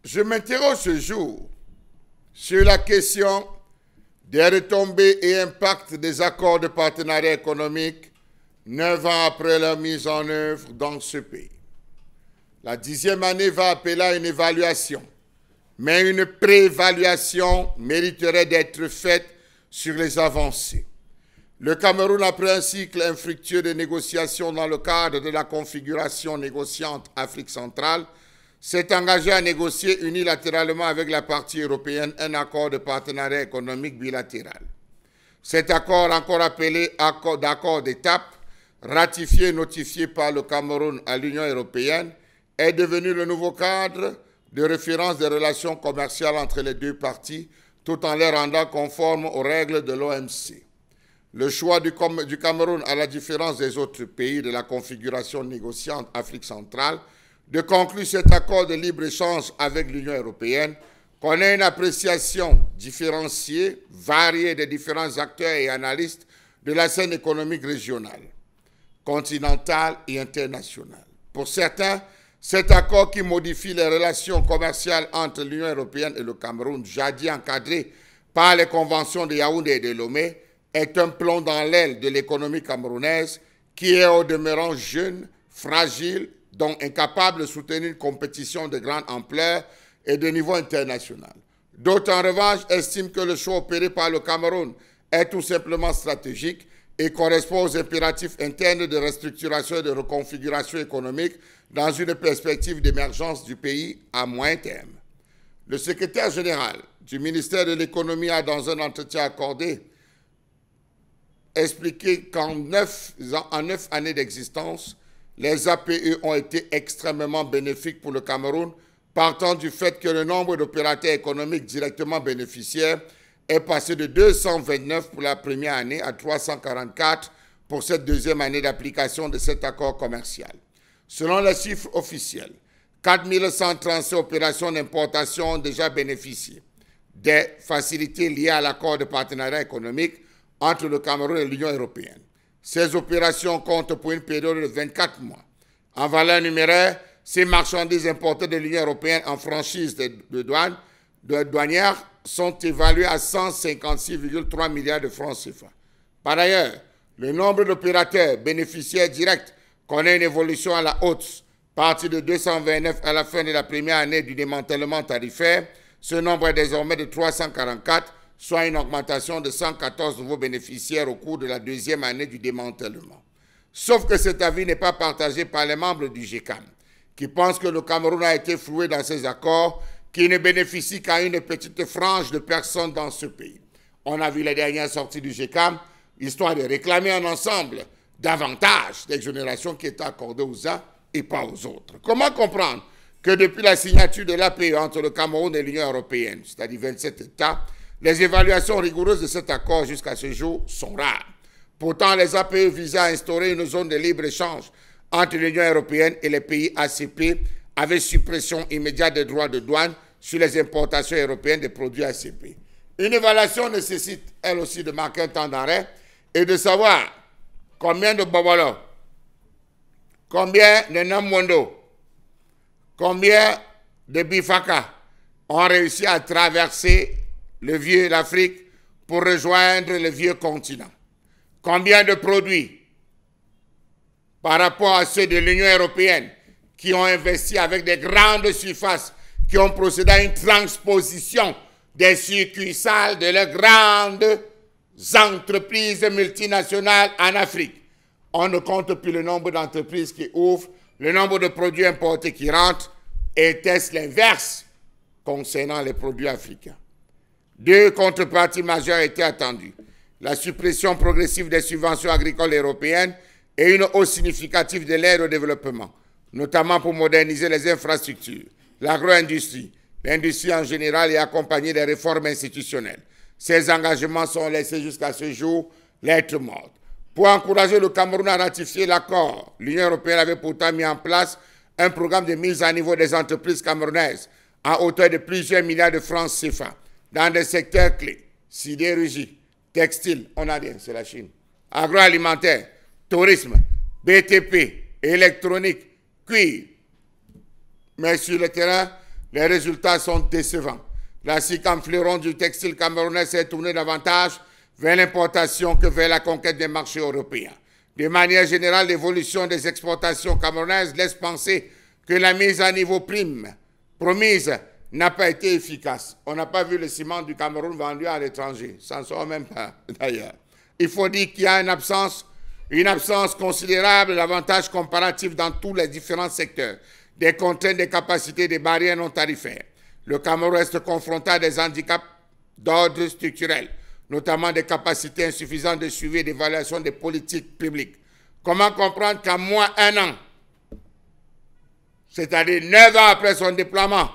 Je m'interroge ce jour sur la question des retombées et impacts des accords de partenariat économique 9 ans après leur mise en œuvre dans ce pays. La 10e année va appeler à une évaluation, mais une préévaluation mériterait d'être faite sur les avancées. Le Cameroun, après un cycle infructueux de négociations dans le cadre de la configuration négociante Afrique centrale, s'est engagé à négocier unilatéralement avec la partie européenne un accord de partenariat économique bilatéral. Cet accord, encore appelé d'accord d'étape, ratifié et notifié par le Cameroun à l'Union européenne, est devenu le nouveau cadre de référence des relations commerciales entre les deux parties, tout en les rendant conformes aux règles de l'OMC. Le choix du Cameroun, à la différence des autres pays de la configuration négociante Afrique centrale, de conclure cet accord de libre-échange avec l'Union européenne connaît une appréciation différenciée, variée des différents acteurs et analystes de la scène économique régionale, continentale et internationale. Pour certains, cet accord qui modifie les relations commerciales entre l'Union européenne et le Cameroun, jadis encadré par les conventions de Yaoundé et de Lomé, est un plomb dans l'aile de l'économie camerounaise qui est au demeurant jeune, fragile, donc incapable de soutenir une compétition de grande ampleur et de niveau international. D'autres, en revanche, estiment que le choix opéré par le Cameroun est tout simplement stratégique et correspond aux impératifs internes de restructuration et de reconfiguration économique dans une perspective d'émergence du pays à moyen terme. Le secrétaire général du ministère de l'économie a, dans un entretien accordé, expliqué qu'en 9 années d'existence, les APE ont été extrêmement bénéfiques pour le Cameroun, partant du fait que le nombre d'opérateurs économiques directement bénéficiaires est passé de 229 pour la première année à 344 pour cette deuxième année d'application de cet accord commercial. Selon les chiffres officiels, 4137 opérations d'importation ont déjà bénéficié des facilités liées à l'accord de partenariat économique entre le Cameroun et l'Union européenne. Ces opérations comptent pour une période de 24 mois. En valeur numéraire, ces marchandises importées de l'Union européenne en franchise de douanière sont évaluées à 156,3 milliards de francs CFA. Par ailleurs, le nombre d'opérateurs bénéficiaires directs connaît une évolution à la hausse. Parti de 229 à la fin de la première année du démantèlement tarifaire, ce nombre est désormais de 344, soit une augmentation de 114 nouveaux bénéficiaires au cours de la deuxième année du démantèlement. Sauf que cet avis n'est pas partagé par les membres du GECAM, qui pensent que le Cameroun a été floué dans ces accords, qui ne bénéficient qu'à une petite frange de personnes dans ce pays. On a vu les dernières sorties du GECAM, histoire de réclamer en ensemble davantage d'exonérations qui étaient accordées aux uns et pas aux autres. Comment comprendre que depuis la signature de l'APE entre le Cameroun et l'Union européenne, c'est-à-dire 27 États, les évaluations rigoureuses de cet accord jusqu'à ce jour sont rares. Pourtant, les APE visaient à instaurer une zone de libre-échange entre l'Union européenne et les pays ACP avec suppression immédiate des droits de douane sur les importations européennes des produits ACP. Une évaluation nécessite, elle aussi, de marquer un temps d'arrêt et de savoir combien de Bobolo, combien de Namondo, combien de Bifaka ont réussi à traverser l'Afrique pour rejoindre le vieux continent. Combien de produits par rapport à ceux de l'Union européenne qui ont investi avec des grandes surfaces, qui ont procédé à une transposition des succursales de leurs grandes entreprises multinationales en Afrique. On ne compte plus le nombre d'entreprises qui ouvrent, le nombre de produits importés qui rentrent, et est-ce l'inverse concernant les produits africains? Deux contreparties majeures étaient attendues. La suppression progressive des subventions agricoles européennes et une hausse significative de l'aide au développement, notamment pour moderniser les infrastructures, l'agro-industrie, l'industrie en général et accompagner les réformes institutionnelles. Ces engagements sont laissés jusqu'à ce jour lettre morte. Pour encourager le Cameroun à ratifier l'accord, l'Union européenne avait pourtant mis en place un programme de mise à niveau des entreprises camerounaises à hauteur de plusieurs milliards de francs CFA dans des secteurs clés, sidérurgie, textile, on a rien, c'est la Chine, agroalimentaire, tourisme, BTP, électronique, cuir. Mais sur le terrain, Les résultats sont décevants. La SICAM fleuron du textile camerounais s'est tournée davantage vers l'importation que vers la conquête des marchés européens. De manière générale, l'évolution des exportations camerounaises laisse penser que la mise à niveau promise n'a pas été efficace. On n'a pas vu le ciment du Cameroun vendu à l'étranger. Ça ne sort même pas, d'ailleurs. Il faut dire qu'il y a une absence considérable d'avantages comparatifs dans tous les différents secteurs, des contraintes, des capacités, des barrières non tarifaires. Le Cameroun reste confronté à des handicaps d'ordre structurel, notamment des capacités insuffisantes de suivi et d'évaluation des politiques publiques. Comment comprendre qu'en moins un an, c'est-à-dire 9 ans après son déploiement,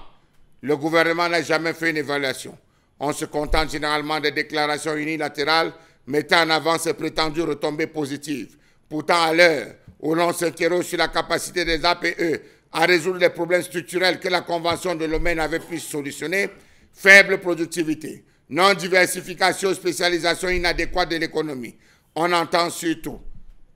le gouvernement n'a jamais fait une évaluation? On se contente généralement de déclarations unilatérales mettant en avant ces prétendues retombées positives. Pourtant, à l'heure où l'on s'interroge sur la capacité des APE à résoudre les problèmes structurels que la Convention de Lomé n'avait pu solutionner, faible productivité, non-diversification, spécialisation inadéquate de l'économie, on entend surtout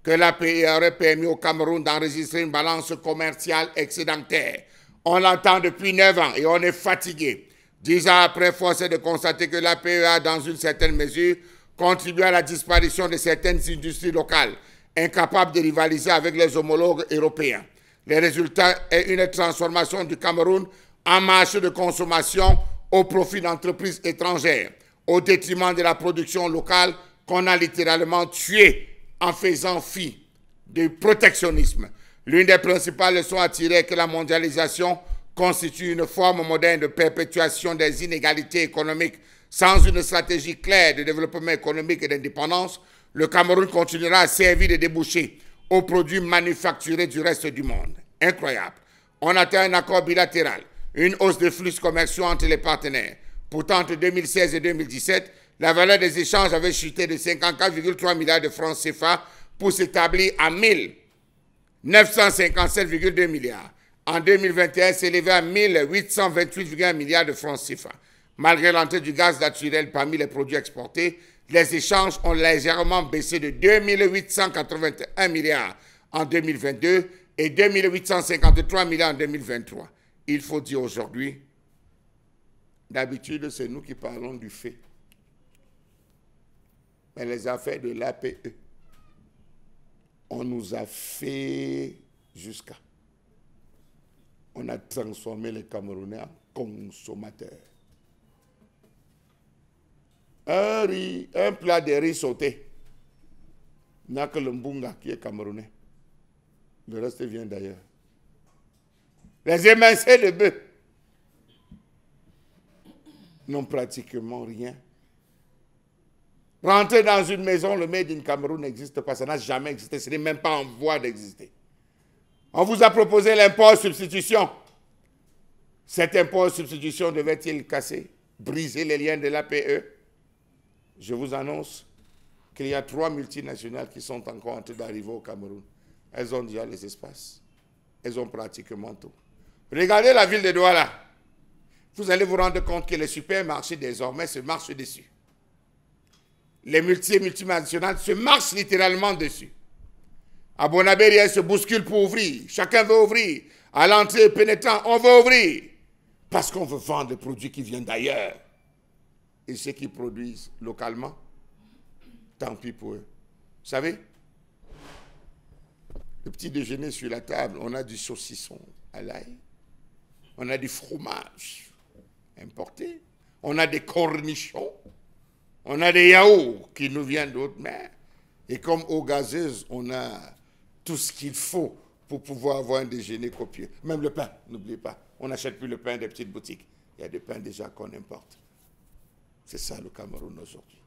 que l'APE aurait permis au Cameroun d'enregistrer une balance commerciale excédentaire. On l'entend depuis 9 ans et on est fatigué. 10 ans après, force est de constater que l'APE a, dans une certaine mesure, contribué à la disparition de certaines industries locales, incapables de rivaliser avec les homologues européens. Le résultat est une transformation du Cameroun en marché de consommation au profit d'entreprises étrangères, au détriment de la production locale qu'on a littéralement tuée en faisant fi du protectionnisme. L'une des principales leçons à tirer est que la mondialisation constitue une forme moderne de perpétuation des inégalités économiques. Sans une stratégie claire de développement économique et d'indépendance, le Cameroun continuera à servir de débouché aux produits manufacturés du reste du monde. Incroyable. On atteint un accord bilatéral, une hausse des flux commerciaux entre les partenaires. Pourtant, entre 2016 et 2017, la valeur des échanges avait chuté de 54,3 milliards de francs CFA pour s'établir à 1957,2 milliards. En 2021, s'élevait à 1828,1 milliards de francs CFA. Malgré l'entrée du gaz naturel parmi les produits exportés, les échanges ont légèrement baissé de 2881 milliards en 2022 et 2853 milliards en 2023. Il faut dire aujourd'hui, d'habitude, c'est nous qui parlons du fait. Mais les affaires de l'APE, on nous a fait jusqu'à. On a transformé les Camerounais en consommateurs. Un plat de riz sauté. Il n'y a que le mbunga qui est camerounais. Le reste vient d'ailleurs. Les émincés de bœuf n'ont pratiquement rien. Rentrer dans une maison, le Made in Cameroun n'existe pas. Ça n'a jamais existé. Ce n'est même pas en voie d'exister. On vous a proposé l'impôt substitution. Cet impôt substitution devait-il casser, briser les liens de l'APE? Je vous annonce qu'il y a 3 multinationales qui sont encore en train d'arriver au Cameroun. Elles ont déjà les espaces. Elles ont pratiquement tout. Regardez la ville de Douala. Vous allez vous rendre compte que les supermarchés désormais se marchent dessus. Les multinationales se marchent littéralement dessus. À Bonabéry, elles se bousculent pour ouvrir. Chacun veut ouvrir. À l'entrée pénétrant, on veut ouvrir. Parce qu'on veut vendre des produits qui viennent d'ailleurs. Et ceux qui produisent localement, tant pis pour eux. Vous savez, le petit déjeuner sur la table, on a du saucisson à l'ail, on a du fromage importé, on a des cornichons, on a des yaourts qui nous viennent d'autres mers. Et comme eau gazeuse, on a tout ce qu'il faut pour pouvoir avoir un déjeuner copieux. Même le pain, n'oubliez pas, on n'achète plus le pain des petites boutiques. Il y a des pains déjà qu'on importe. C'est ça le Cameroun aujourd'hui.